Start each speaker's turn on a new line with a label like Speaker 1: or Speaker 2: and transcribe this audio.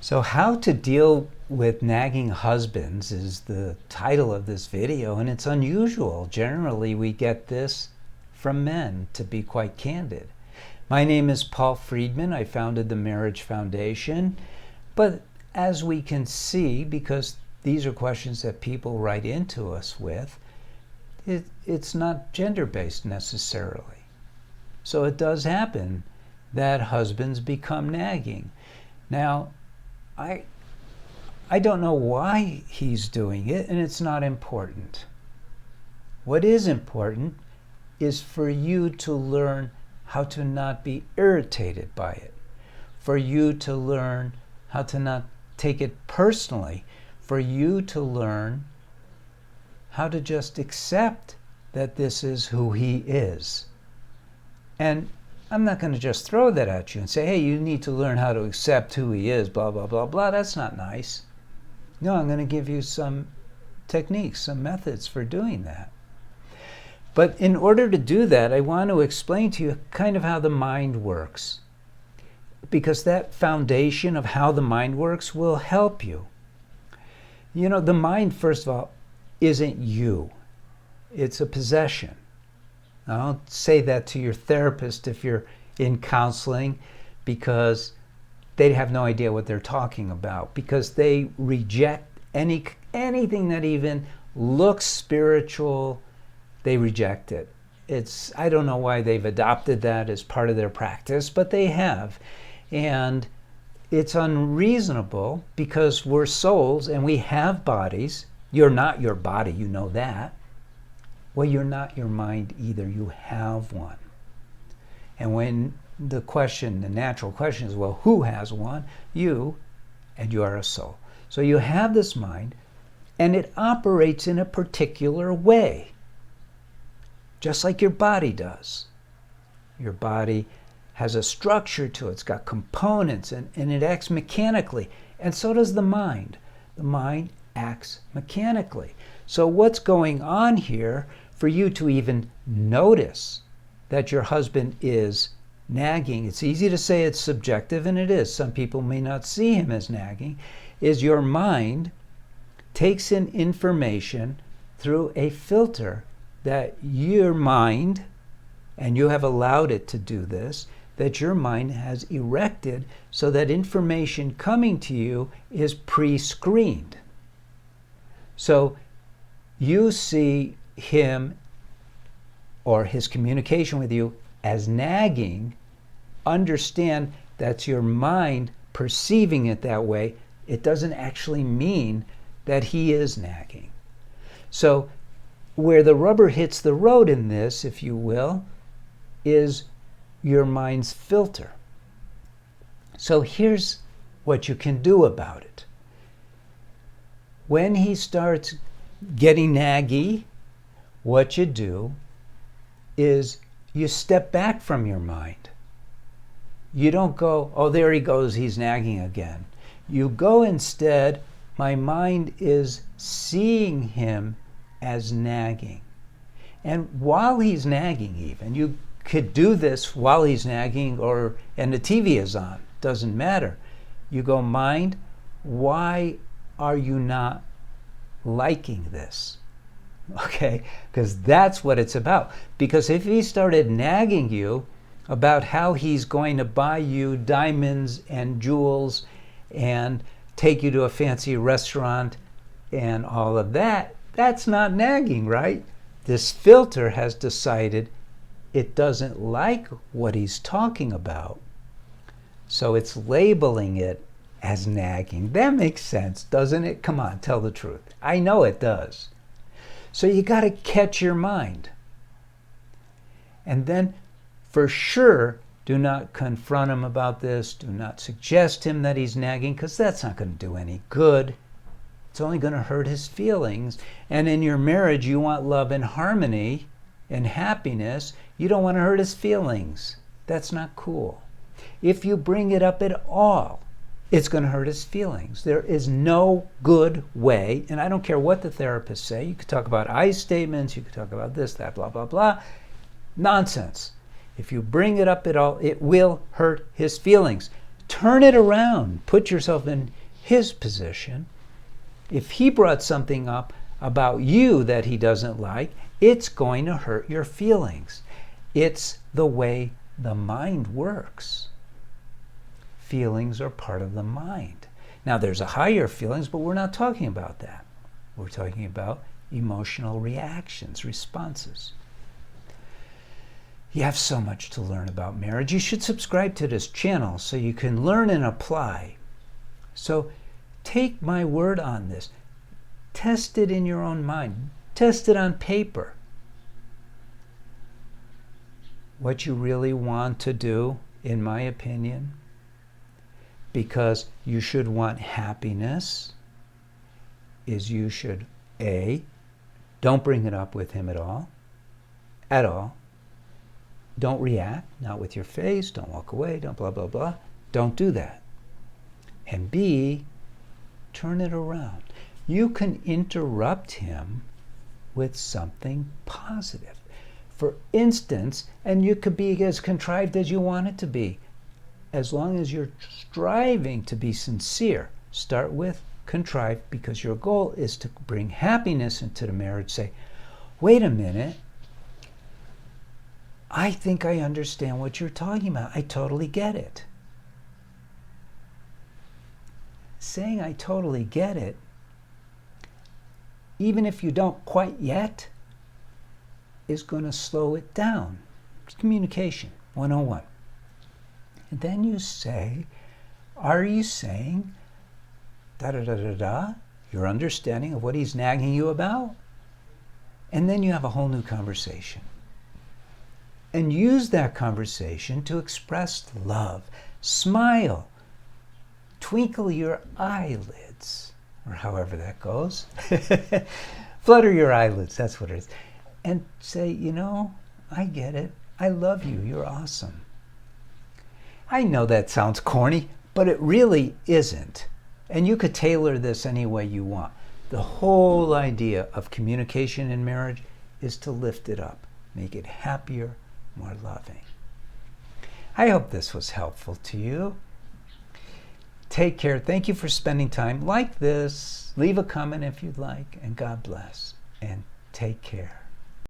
Speaker 1: So, how to deal with nagging husbands is the title of this video, and it's unusual. Generally, we get this from men, to be quite candid. My name is Paul Friedman. I founded the Marriage Foundation. But as we can see, because these are questions that people write into us with, it's not gender-based necessarily. So it does happen that husbands become nagging. Now, I don't know why he's doing it, and it's not important. What is important is for you to learn how to not be irritated by it, for you to learn how to not take it personally, for you to learn how to just accept that this is who he is. And I'm not going to just throw that at you and say, hey, you need to learn how to accept who he is, blah, blah, blah, blah. That's not nice. No, I'm going to give you some techniques, some methods for doing that. But in order to do that, I want to explain to you kind of how the mind works. Because that foundation of how the mind works will help you. You know, the mind, first of all, isn't you. It's a possession. I'll say that to your therapist if you're in counseling, because they have no idea what they're talking about, because they reject anything that even looks spiritual. They reject it. I don't know why they've adopted that as part of their practice, but they have. And it's unreasonable because we're souls and we have bodies. You're not your body, you know that. Well, you're not your mind either. You have one. And when the natural question is, well, who has one? You, and you are a soul. So you have this mind, and it operates in a particular way, just like your body does. Your body has a structure to it. It's got components, and it acts mechanically. And so does the mind. The mind acts mechanically. So what's going on here, for you to even notice that your husband is nagging, it's easy to say it's subjective, and it is. Some people may not see him as nagging, is your mind takes in information through a filter that your mind, and you have allowed it to do this, that your mind has erected so that information coming to you is pre-screened. So you see him or his communication with you as nagging. Understand that's your mind perceiving it that way. It doesn't actually mean that he is nagging. So where the rubber hits the road in this, if you will, is your mind's filter. So here's what you can do about it. When he starts getting naggy, what you do is you step back from your mind. You don't go, oh, there he goes, he's nagging again. You go instead, my mind is seeing him as nagging. And while he's nagging even, you could do this while he's nagging and the TV is on, doesn't matter. You go, mind, why are you not liking this? Okay, because that's what it's about. Because if he started nagging you about how he's going to buy you diamonds and jewels and take you to a fancy restaurant and all of that, that's not nagging, right? This filter has decided it doesn't like what he's talking about. So it's labeling it as nagging. That makes sense, doesn't it? Come on, tell the truth. I know it does. So you got to catch your mind. And then for sure, do not confront him about this. Do not suggest him that he's nagging, because that's not going to do any good. It's only going to hurt his feelings. And in your marriage, you want love and harmony and happiness. You don't want to hurt his feelings. That's not cool. If you bring it up at all, it's going to hurt his feelings. There is no good way, and I don't care what the therapists say. You could talk about I statements, you could talk about this, that, blah, blah, blah. Nonsense. If you bring it up at all, it will hurt his feelings. Turn it around. Put yourself in his position. If he brought something up about you that he doesn't like, it's going to hurt your feelings. It's the way the mind works. Feelings are part of the mind. Now, there's a higher feelings, but we're not talking about that. We're talking about emotional reactions, responses. You have so much to learn about marriage. You should subscribe to this channel so you can learn and apply. So take my word on this. Test it in your own mind. Test it on paper. What you really want to do, in my opinion, because you should want happiness, is you should, A, don't bring it up with him at all. Don't react, not with your face, don't walk away, don't blah, blah, blah. Don't do that. And B, turn it around. You can interrupt him with something positive. For instance, and you could be as contrived as you want it to be, as long as you're striving to be sincere. Start with contrived, because your goal is to bring happiness into the marriage. Say, wait a minute, I think I understand what you're talking about. I totally get it. Saying I totally get it, even if you don't quite yet, is going to slow it down. It's communication 101. And then you say, are you saying da-da-da-da-da, your understanding of what he's nagging you about? And then you have a whole new conversation. And use that conversation to express love. Smile. Twinkle your eyelids, or however that goes. Flutter your eyelids, that's what it is. And say, you know, I get it. I love you. You're awesome. I know that sounds corny, but it really isn't. And you could tailor this any way you want. The whole idea of communication in marriage is to lift it up, make it happier, more loving. I hope this was helpful to you. Take care. Thank you for spending time. Like this. Leave a comment if you'd like. And God bless. And take care.